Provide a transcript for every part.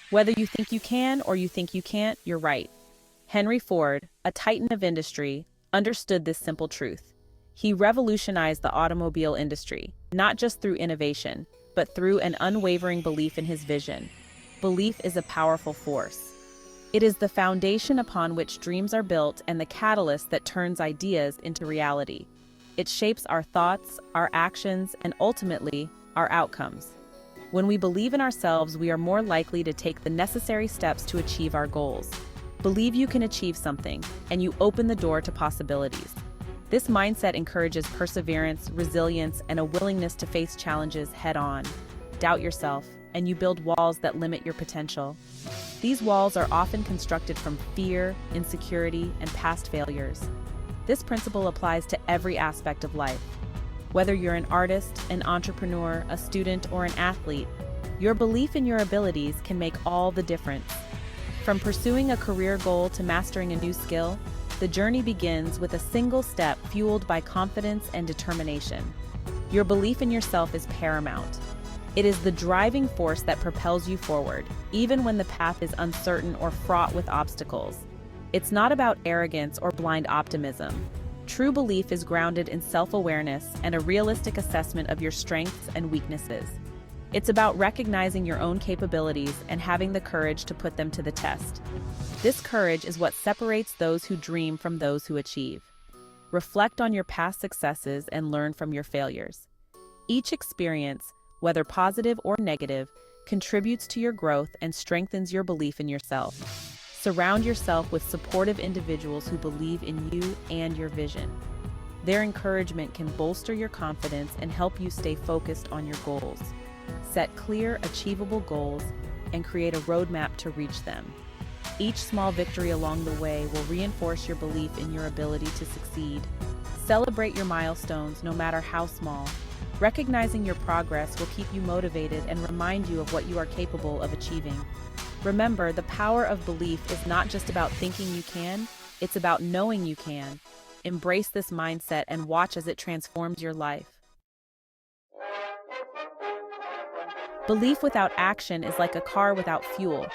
Whether you think you can or you think you can't, you're right. Henry Ford, a titan of industry, understood this simple truth. He revolutionized the automobile industry, not just through innovation, but through an unwavering belief in his vision. Belief is a powerful force. It is the foundation upon which dreams are built and the catalyst that turns ideas into reality. It shapes our thoughts, our actions, and ultimately, our outcomes. When we believe in ourselves, we are more likely to take the necessary steps to achieve our goals. Believe you can achieve something, and you open the door to possibilities. This mindset encourages perseverance, resilience, and a willingness to face challenges head-on. Doubt yourself, and you build walls that limit your potential. These walls are often constructed from fear, insecurity, and past failures. This principle applies to every aspect of life. Whether you're an artist, an entrepreneur, a student, or an athlete, your belief in your abilities can make all the difference. From pursuing a career goal to mastering a new skill, the journey begins with a single step fueled by confidence and determination. Your belief in yourself is paramount. It is the driving force that propels you forward, even when the path is uncertain or fraught with obstacles. It's not about arrogance or blind optimism. True belief is grounded in self-awareness and a realistic assessment of your strengths and weaknesses. It's about recognizing your own capabilities and having the courage to put them to the test. This courage is what separates those who dream from those who achieve. Reflect on your past successes and learn from your failures. Each experience, whether positive or negative, contributes to your growth and strengthens your belief in yourself. Surround yourself with supportive individuals who believe in you and your vision. Their encouragement can bolster your confidence and help you stay focused on your goals. Set clear, achievable goals and create a roadmap to reach them. Each small victory along the way will reinforce your belief in your ability to succeed. Celebrate your milestones, no matter how small. Recognizing your progress will keep you motivated and remind you of what you are capable of achieving. Remember, the power of belief is not just about thinking you can, it's about knowing you can. Embrace this mindset and watch as it transforms your life. Belief without action is like a car without fuel.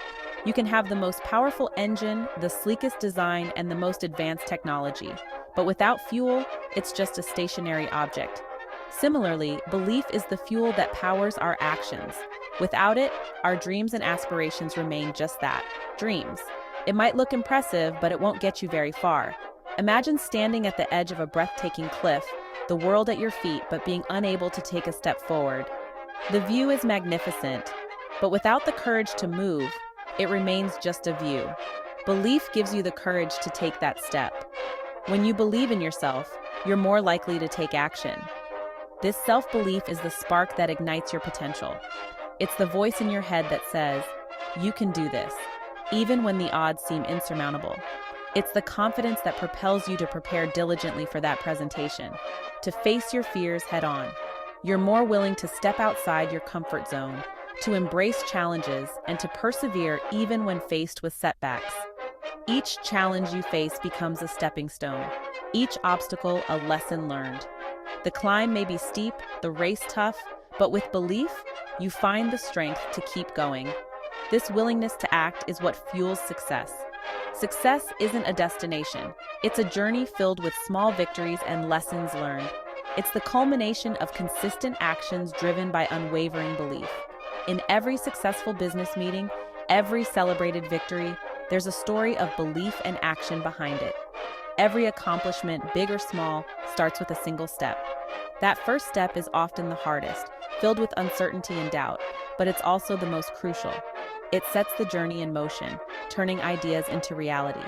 You can have the most powerful engine, the sleekest design, and the most advanced technology. But without fuel, it's just a stationary object. Similarly, belief is the fuel that powers our actions. Without it, our dreams and aspirations remain just that, dreams. It might look impressive, but it won't get you very far. Imagine standing at the edge of a breathtaking cliff, the world at your feet, but being unable to take a step forward. The view is magnificent, but without the courage to move, it remains just a view. Belief gives you the courage to take that step. When you believe in yourself, you're more likely to take action. This self-belief is the spark that ignites your potential. It's the voice in your head that says, "You can do this," even when the odds seem insurmountable. It's the confidence that propels you to prepare diligently for that presentation, to face your fears head-on. You're more willing to step outside your comfort zone, to embrace challenges, and to persevere even when faced with setbacks. Each challenge you face becomes a stepping stone, each obstacle a lesson learned. The climb may be steep, the race tough, but with belief, you find the strength to keep going. This willingness to act is what fuels success. Success isn't a destination. It's a journey filled with small victories and lessons learned. It's the culmination of consistent actions driven by unwavering belief. In every successful business meeting, every celebrated victory, there's a story of belief and action behind it. Every accomplishment, big or small, starts with a single step. That first step is often the hardest, filled with uncertainty and doubt, but it's also the most crucial. It sets the journey in motion, turning ideas into reality.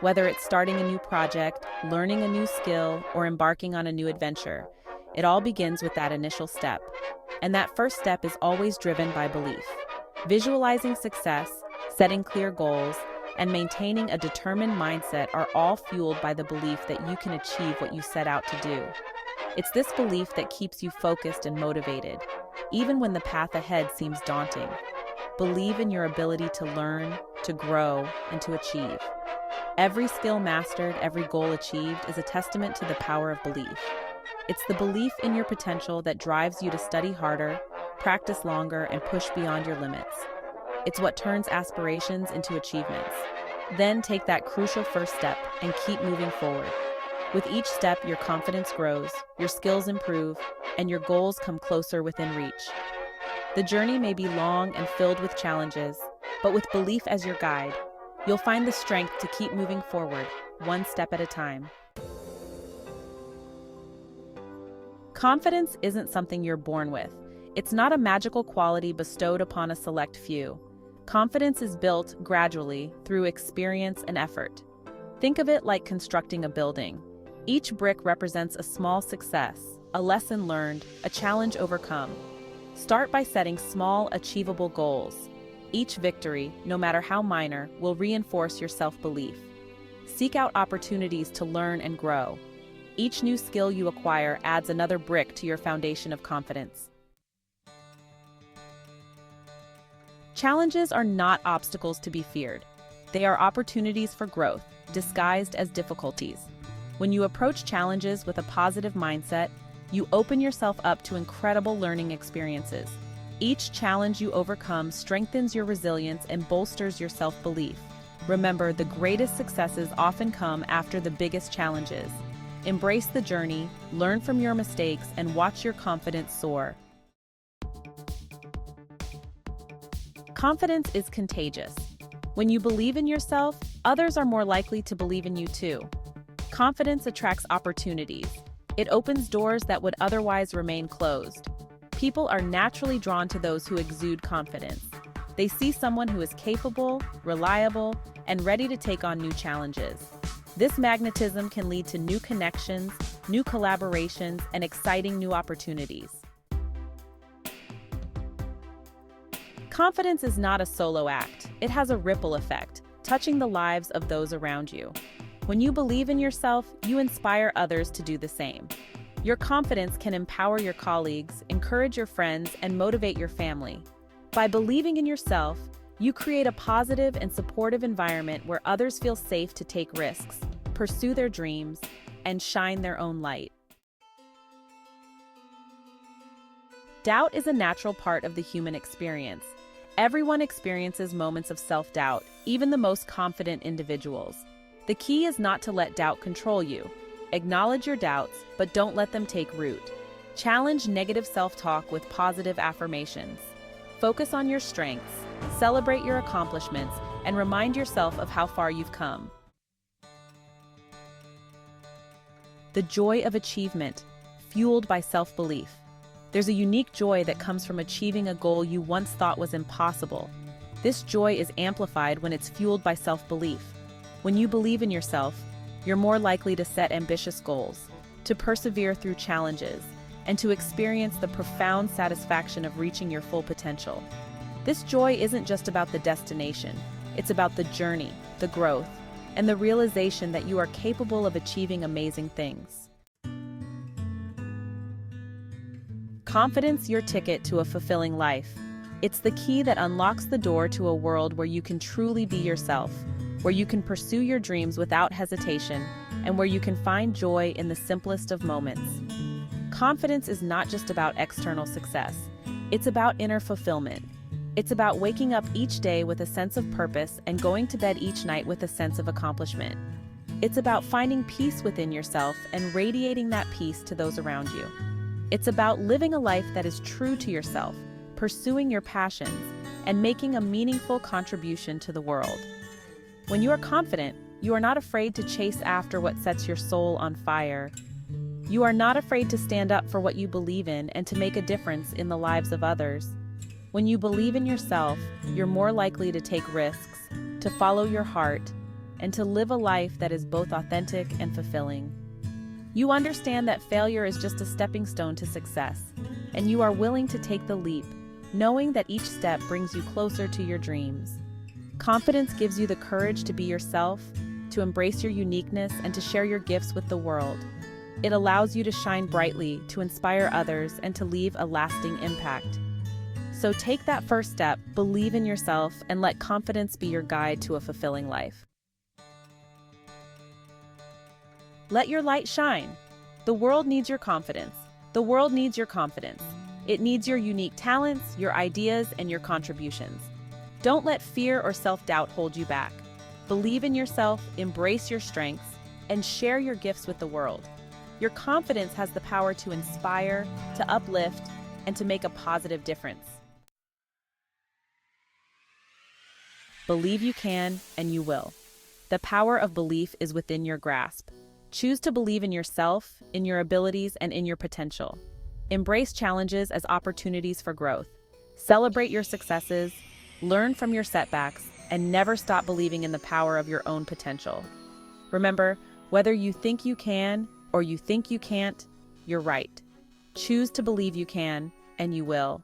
Whether it's starting a new project, learning a new skill, or embarking on a new adventure, it all begins with that initial step. And that first step is always driven by belief. Visualizing success, setting clear goals, and maintaining a determined mindset are all fueled by the belief that you can achieve what you set out to do. It's this belief that keeps you focused and motivated, even when the path ahead seems daunting. Believe in your ability to learn, to grow, and to achieve. Every skill mastered, every goal achieved is a testament to the power of belief. It's the belief in your potential that drives you to study harder, practice longer, and push beyond your limits. It's what turns aspirations into achievements. Then take that crucial first step and keep moving forward. With each step, your confidence grows, your skills improve, and your goals come closer within reach. The journey may be long and filled with challenges, but with belief as your guide, you'll find the strength to keep moving forward, one step at a time. Confidence isn't something you're born with. It's not a magical quality bestowed upon a select few. Confidence is built gradually through experience and effort. Think of it like constructing a building. Each brick represents a small success, a lesson learned, a challenge overcome. Start by setting small, achievable goals. Each victory, no matter how minor, will reinforce your self-belief. Seek out opportunities to learn and grow. Each new skill you acquire adds another brick to your foundation of confidence. Challenges are not obstacles to be feared. They are opportunities for growth, disguised as difficulties. When you approach challenges with a positive mindset, you open yourself up to incredible learning experiences. Each challenge you overcome strengthens your resilience and bolsters your self-belief. Remember, the greatest successes often come after the biggest challenges. Embrace the journey, learn from your mistakes, and watch your confidence soar. Confidence is contagious. When you believe in yourself, others are more likely to believe in you too. Confidence attracts opportunities. It opens doors that would otherwise remain closed. People are naturally drawn to those who exude confidence. They see someone who is capable, reliable, and ready to take on new challenges. This magnetism can lead to new connections, new collaborations, and exciting new opportunities. Confidence is not a solo act. It has a ripple effect, touching the lives of those around you. When you believe in yourself, you inspire others to do the same. Your confidence can empower your colleagues, encourage your friends, and motivate your family. By believing in yourself, you create a positive and supportive environment where others feel safe to take risks, pursue their dreams, and shine their own light. Doubt is a natural part of the human experience. Everyone experiences moments of self-doubt, even the most confident individuals. The key is not to let doubt control you. Acknowledge your doubts, but don't let them take root. Challenge negative self-talk with positive affirmations. Focus on your strengths, celebrate your accomplishments, and remind yourself of how far you've come. The joy of achievement, fueled by self-belief. There's a unique joy that comes from achieving a goal you once thought was impossible. This joy is amplified when it's fueled by self-belief. When you believe in yourself, you're more likely to set ambitious goals, to persevere through challenges, and to experience the profound satisfaction of reaching your full potential. This joy isn't just about the destination, it's about the journey, the growth, and the realization that you are capable of achieving amazing things. Confidence, your ticket to a fulfilling life. It's the key that unlocks the door to a world where you can truly be yourself, where you can pursue your dreams without hesitation, and where you can find joy in the simplest of moments. Confidence is not just about external success. It's about inner fulfillment. It's about waking up each day with a sense of purpose and going to bed each night with a sense of accomplishment. It's about finding peace within yourself and radiating that peace to those around you. It's about living a life that is true to yourself, pursuing your passions, and making a meaningful contribution to the world. When you are confident, you are not afraid to chase after what sets your soul on fire. You are not afraid to stand up for what you believe in and to make a difference in the lives of others. When you believe in yourself, you're more likely to take risks, to follow your heart, and to live a life that is both authentic and fulfilling. You understand that failure is just a stepping stone to success, and you are willing to take the leap, knowing that each step brings you closer to your dreams. Confidence gives you the courage to be yourself, to embrace your uniqueness, and to share your gifts with the world. It allows you to shine brightly, to inspire others, and to leave a lasting impact. So take that first step, believe in yourself, and let confidence be your guide to a fulfilling life. Let your light shine. The world needs your confidence. The world needs your confidence. It needs your unique talents, your ideas, and your contributions. Don't let fear or self-doubt hold you back. Believe in yourself, embrace your strengths, and share your gifts with the world. Your confidence has the power to inspire, to uplift, and to make a positive difference. Believe you can, and you will. The power of belief is within your grasp. Choose to believe in yourself, in your abilities, and in your potential. Embrace challenges as opportunities for growth. Celebrate your successes, learn from your setbacks, and never stop believing in the power of your own potential. Remember, whether you think you can or you think you can't, you're right. Choose to believe you can, and you will.